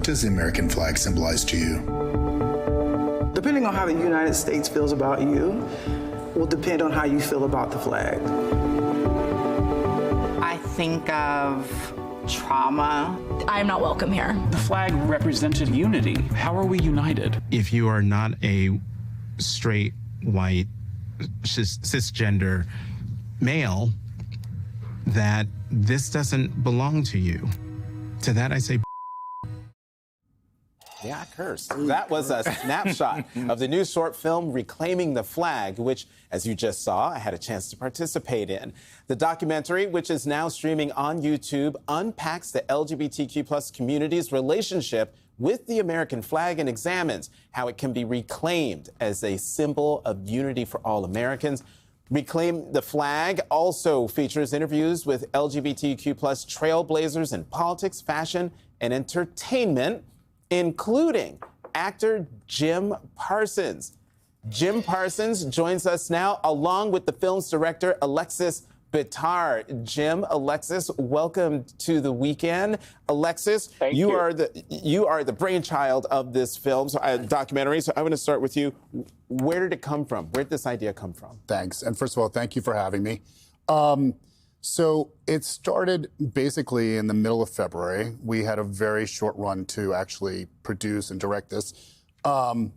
does the American flag symbolize to you? Depending on how the United States feels about you will depend on how you feel about the flag. I think of trauma. I am not welcome here. The flag represented unity. How are we united? If you are not a straight, white, cisgender male, that this doesn't belong to you. To that I say, yeah, I cursed. That was a snapshot of the new short film, Reclaiming the Flag, which, as you just saw, I had a chance to participate in. The documentary, which is now streaming on YouTube, unpacks the LGBTQ plus community's relationship with the American flag and examines how it can be reclaimed as a symbol of unity for all Americans. Reclaim the Flag also features interviews with LGBTQ plus trailblazers in politics, fashion, and entertainment, including actor Jim Parsons. Jim Parsons joins us now, along with the film's director, Alexis Bittar. Jim, Alexis, welcome to The Weekend. Alexis, you are the brainchild of this film, documentary. So I want to start with you. Where did it come from? Where did this idea come from? Thanks. And first of all, thank you for having me. So it started basically in the middle of February. We had a very short run to actually produce and direct this. And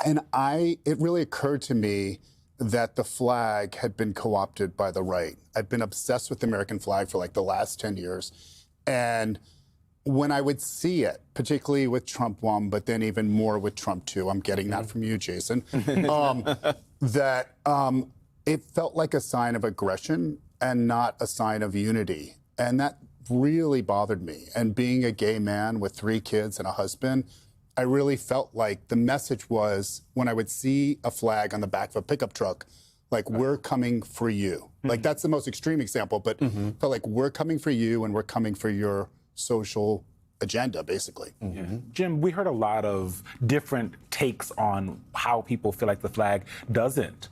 it really occurred to me that the flag had been co-opted by the right. I've been obsessed with the American flag for like the last 10 years. And when I would see it, particularly with Trump 1, but then even more with Trump 2, I'm getting that from you, Jason, it felt like a sign of aggression and not a sign of unity. And that really bothered me. And being a gay man with 3 kids and a husband, I really felt like the message was, when I would see a flag on the back of a pickup truck, like, we're coming for you. Like, that's the most extreme example, but felt like we're coming for you and we're coming for your social agenda, basically. Jim, we heard a lot of different takes on how people feel like the flag doesn't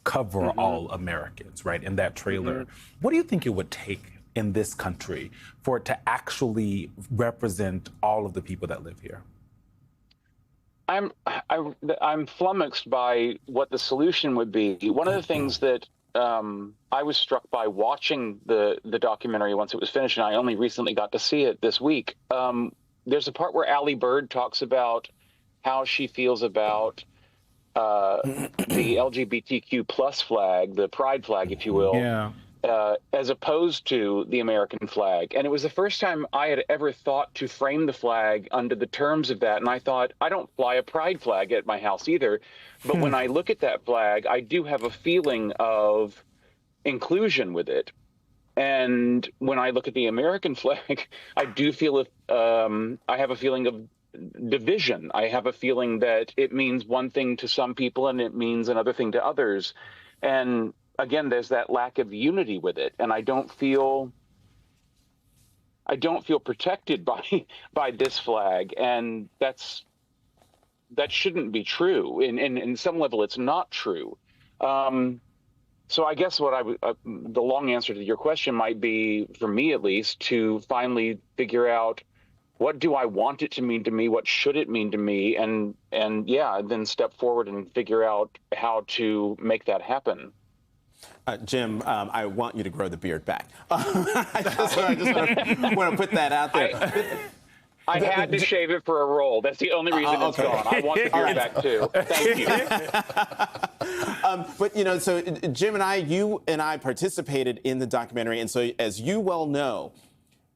cover all Americans, right, in that trailer. What do you think it would take in this country for it to actually represent all of the people that live here? I'm flummoxed by what the solution would be. One of the things that I was struck by watching the documentary once it was finished, and I only recently got to see it this week. There's a part where Allie Bird talks about how she feels about the LGBTQ plus flag, the pride flag, if you will, as opposed to the American flag. And it was the first time I had ever thought to frame the flag under the terms of that. And I thought, I don't fly a pride flag at my house either. But when I look at that flag, I do have a feeling of inclusion with it. And when I look at the American flag, I do feel I have a feeling of division. I have a feeling that it means one thing to some people and it means another thing to others. And again, there's that lack of unity with it. And I don't feel protected by this flag. And that shouldn't be true. In some level, it's not true. So I guess the long answer to your question might be, for me at least, to finally figure out, what do I want it to mean to me? What should it mean to me? And then step forward and figure out how to make that happen. Jim, I want you to grow the beard back. I just want to put that out there. I had to shave it for a role. That's the only reason it's gone. I want the beard back too. Thank you. But so Jim and you and I participated in the documentary, and so as you well know,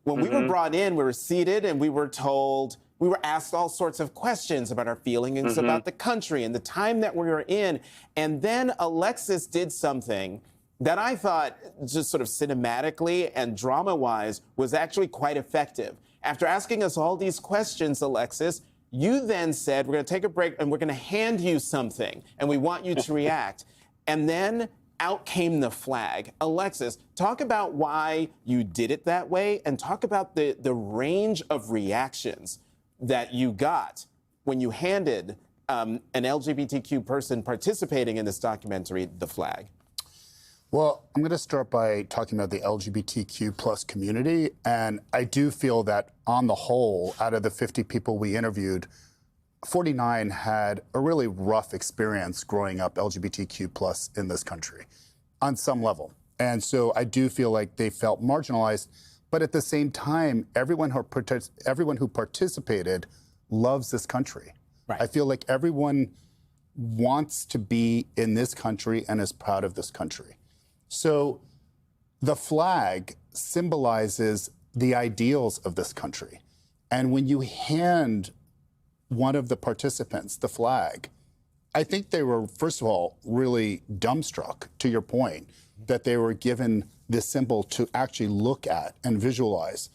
when we were brought in, we were seated and we were asked all sorts of questions about our feelings about the country and the time that we were in. And then Alexis did something that I thought, just sort of cinematically and drama-wise, was actually quite effective. After asking us all these questions, Alexis, you then said, we're going to take a break and we're going to hand you something and we want you to react. And then out came the flag. Alexis, talk about why you did it that way and talk about the range of reactions that you got when you handed an LGBTQ person participating in this documentary the flag. Well, I'm going to start by talking about the LGBTQ plus community. And I do feel that on the whole, out of the 50 people we interviewed, 49 had a really rough experience growing up LGBTQ plus in this country on some level. And so I do feel like they felt marginalized. But at the same time, everyone who participated loves this country. Right. I feel like everyone wants to be in this country and is proud of this country. So the flag symbolizes the ideals of this country. And when you hand one of the participants the flag, I think they were, first of all, really dumbstruck, to your point, that they were given this symbol to actually look at and visualize.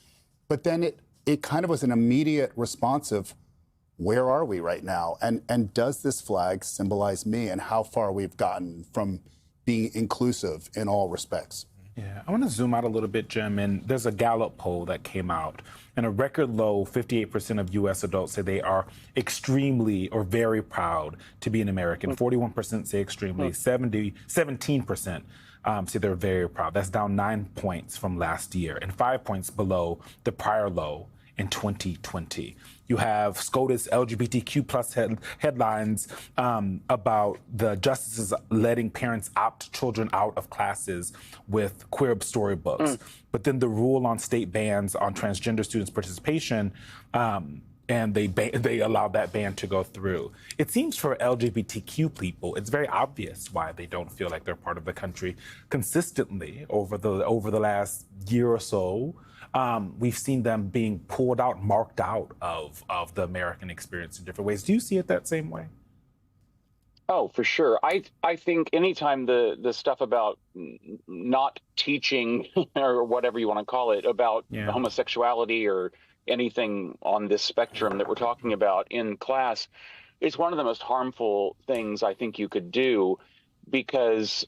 But then it kind of was an immediate response of, where are we right now? And does this flag symbolize me, and how far we've gotten from being inclusive in all respects? Yeah, I want to zoom out a little bit, Jim. And there's a Gallup poll that came out, and a record low 58% of U.S. adults say they are extremely or very proud to be an American. 41% say extremely. 17% say they're very proud. That's down 9 points from last year and 5 points below the prior low in 2020. You have SCOTUS LGBTQ plus headlines about the justices letting parents opt children out of classes with queer storybooks. But then the rule on state bans on transgender students' participation, and they allowed that ban to go through. It seems for LGBTQ people, it's very obvious why they don't feel like they're part of the country. Consistently over the last year or so, we've seen them being pulled out, marked out of the American experience in different ways. Do you see it that same way? Oh, for sure. I think anytime the stuff about not teaching or whatever you want to call it about homosexuality or anything on this spectrum that we're talking about in class, is one of the most harmful things I think you could do, because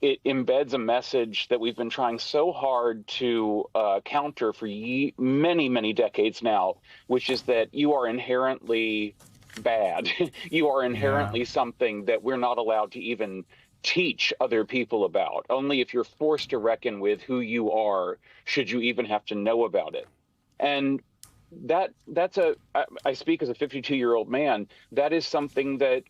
it embeds a message that we've been trying so hard to counter for many, many decades now, which is that you are inherently bad. You are inherently something that we're not allowed to even teach other people about. Only if you're forced to reckon with who you are should you even have to know about it. And I speak as a 52-year-old man, that is something that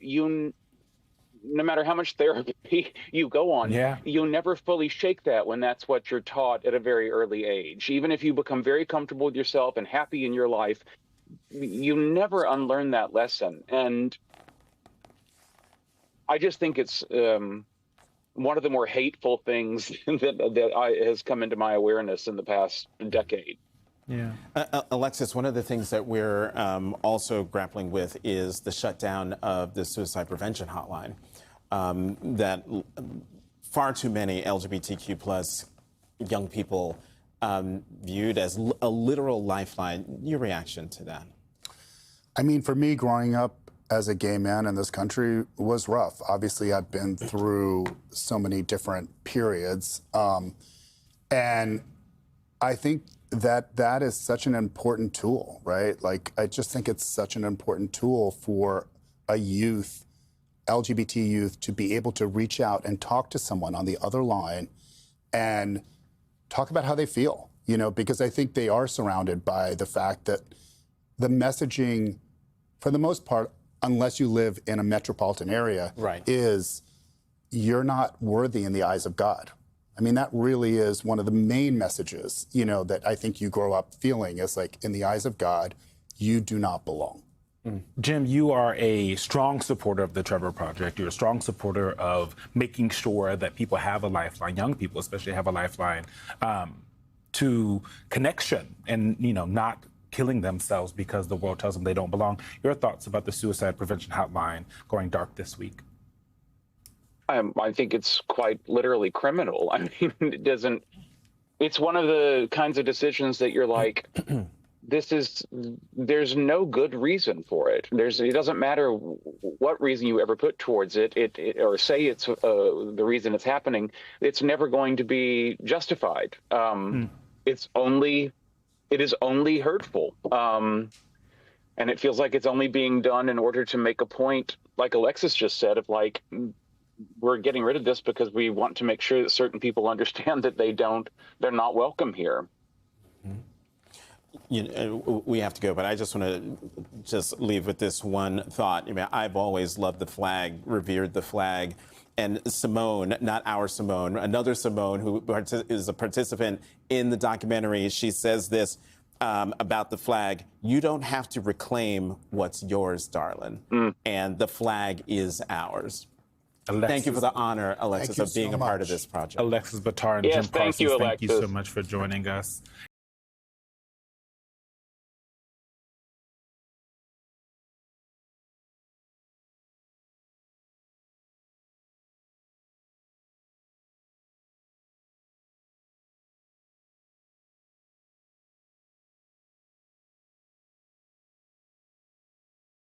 no matter how much therapy you go on, you'll never fully shake that when that's what you're taught at a very early age. Even if you become very comfortable with yourself and happy in your life, you never unlearn that lesson. And I just think it's one of the more hateful things that has come into my awareness in the past decade. Yeah. Alexis, one of the things that we're also grappling with is the shutdown of the suicide prevention hotline that far too many LGBTQ plus young people viewed as a literal lifeline. Your reaction to that? I mean, for me, growing up as a gay man in this country was rough. Obviously, I've been through so many different periods. And I think that is such an important tool, right? Like, I just think it's such an important tool for a youth, LGBT youth, to be able to reach out and talk to someone on the other line and talk about how they feel, because I think they are surrounded by the fact that the messaging, for the most part, unless you live in a metropolitan area, is you're not worthy in the eyes of God. I mean, that really is one of the main messages, that I think you grow up feeling is like, in the eyes of God, you do not belong. Jim, you are a strong supporter of the Trevor Project. You're a strong supporter of making sure that people have a lifeline, young people especially have a lifeline to connection and, not killing themselves because the world tells them they don't belong. Your thoughts about the suicide prevention hotline going dark this week? I think it's quite literally criminal. I mean, it's one of the kinds of decisions that you're like, there's no good reason for it. It doesn't matter what reason you ever put towards it, or say it's the reason it's happening. It's never going to be justified. It is only hurtful. And it feels like it's only being done in order to make a point, like Alexis just said, of like, we're getting rid of this because we want to make sure that certain people understand that they're not welcome here. You know, we have to go, but I just want to leave with this one thought. I mean, I've always loved the flag, revered the flag. And Simone, not our Simone, another Simone who is a participant in the documentary, she says this about the flag: you don't have to reclaim what's yours, darling. And the flag is ours. Thank you for the honor, Alexis, of being a part of this project. Alexis Buttar and Yes, Jim thank Parsons, you, thank you so Alexis. much for joining us.